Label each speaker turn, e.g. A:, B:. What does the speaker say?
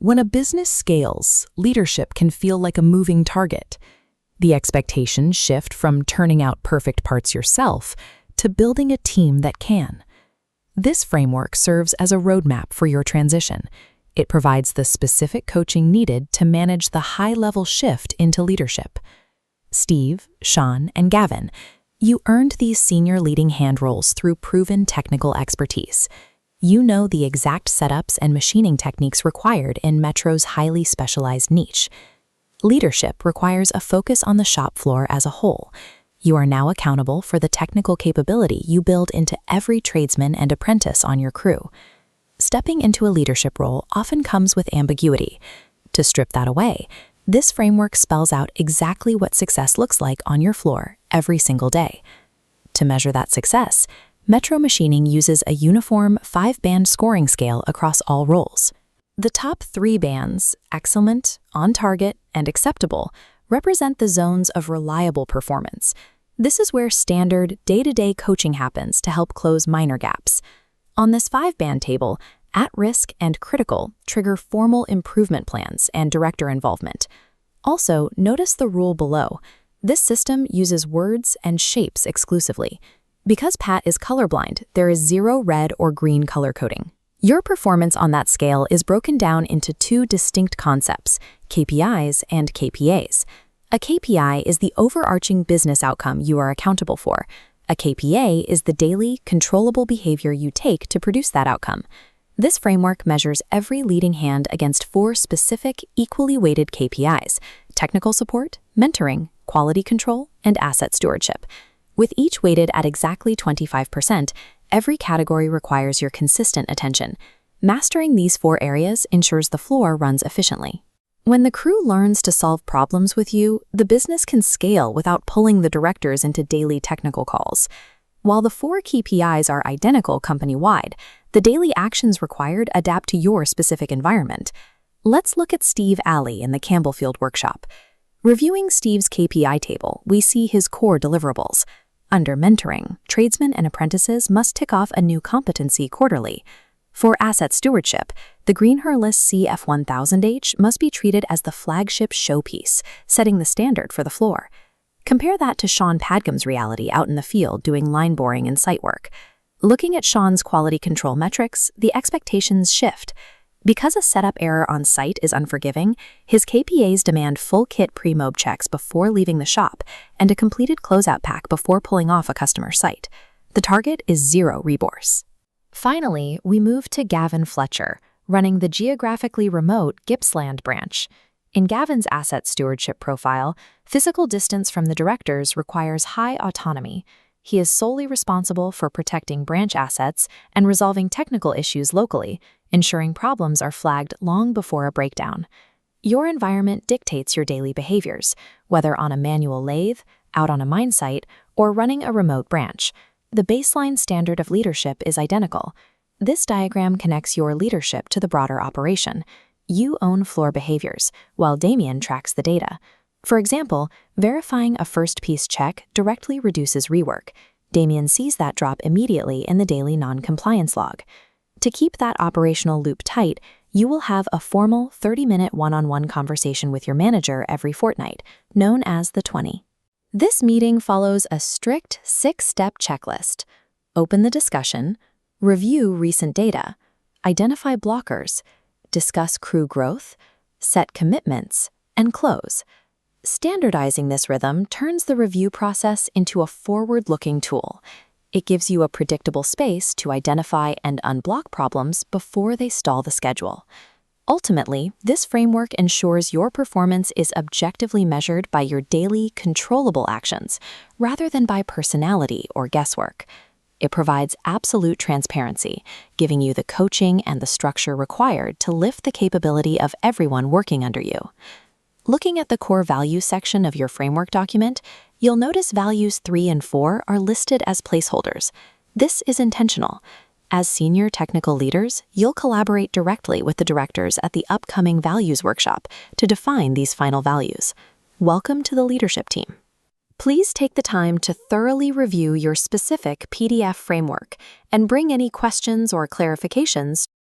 A: When a business scales, leadership can feel like a moving target. The expectations shift from turning out perfect parts yourself to building a team that can. This framework serves as a roadmap for your transition. It provides the specific coaching needed to manage the high-level shift into leadership. Steve, Shaun, and Gavin, you earned these senior leading hand roles through proven technical expertise. You know the exact setups and machining techniques required in Metro's highly specialized niche. Leadership requires a focus on the shop floor as a whole. You are now accountable for the technical capability you build into every tradesman and apprentice on your crew. Stepping into a leadership role often comes with ambiguity. To strip that away, this framework spells out exactly what success looks like on your floor every single day. To measure that success, Metro Machining uses a uniform 5-band scoring scale across all roles. The top 3 bands, excellent, on target, and acceptable, represent the zones of reliable performance. This is where standard, day-to-day coaching happens to help close minor gaps. On this 5-band table, at risk and critical trigger formal improvement plans and director involvement. Also, notice the rule below. This system uses words and shapes exclusively. Because Pat is colorblind, there is 0 red or green color coding. Your performance on that scale is broken down into 2 distinct concepts, KPIs and KPAs. A KPI is the overarching business outcome you are accountable for. A KPA is the daily, controllable behavior you take to produce that outcome. This framework measures every leading hand against 4 specific, equally weighted KPIs: technical support, mentoring, quality control, and asset stewardship. With each weighted at exactly 25%, every category requires your consistent attention. Mastering these 4 areas ensures the floor runs efficiently. When the crew learns to solve problems with you, the business can scale without pulling the directors into daily technical calls. While the 4 KPIs are identical company-wide, the daily actions required adapt to your specific environment. Let's look at Steve Alley in the Campbellfeild workshop. Reviewing Steve's KPI table, we see his core deliverables. Under mentoring, tradesmen and apprentices must tick off a new competency quarterly. For asset stewardship, the Green Hurless CF1000H must be treated as the flagship showpiece, setting the standard for the floor. Compare that to Shaun Padgham's reality out in the field doing line boring and site work. Looking at Shaun's quality control metrics, the expectations shift. Because a setup error on site is unforgiving, his KPAs demand full kit pre-mob checks before leaving the shop and a completed closeout pack before pulling off a customer site. The target is 0 reborse. Finally, we move to Gavin Fletcher, running the geographically remote Gippsland branch. In Gavin's asset stewardship profile, physical distance from the directors requires high autonomy. He is solely responsible for protecting branch assets and resolving technical issues locally, ensuring problems are flagged long before a breakdown. Your environment dictates your daily behaviors, whether on a manual lathe, out on a mine site, or running a remote branch. The baseline standard of leadership is identical. This diagram connects your leadership to the broader operation. You own floor behaviors, while Damien tracks the data. For example, verifying a first piece check directly reduces rework. Damien sees that drop immediately in the daily non-compliance log. To keep that operational loop tight, you will have a formal 30-minute one-on-one conversation with your manager every fortnight, known as the 20. This meeting follows a strict 6-step checklist. Open the discussion, review recent data, identify blockers, discuss crew growth, set commitments, and close. Standardizing this rhythm turns the review process into a forward-looking tool. It gives you a predictable space to identify and unblock problems before they stall the schedule. Ultimately, this framework ensures your performance is objectively measured by your daily, controllable actions, rather than by personality or guesswork. It provides absolute transparency, giving you the coaching and the structure required to lift the capability of everyone working under you. Looking at the core values section of your framework document, you'll notice values 3 and 4 are listed as placeholders. This is intentional. As senior technical leaders, you'll collaborate directly with the directors at the upcoming values workshop to define these final values. Welcome to the leadership team. Please take the time to thoroughly review your specific PDF framework and bring any questions or clarifications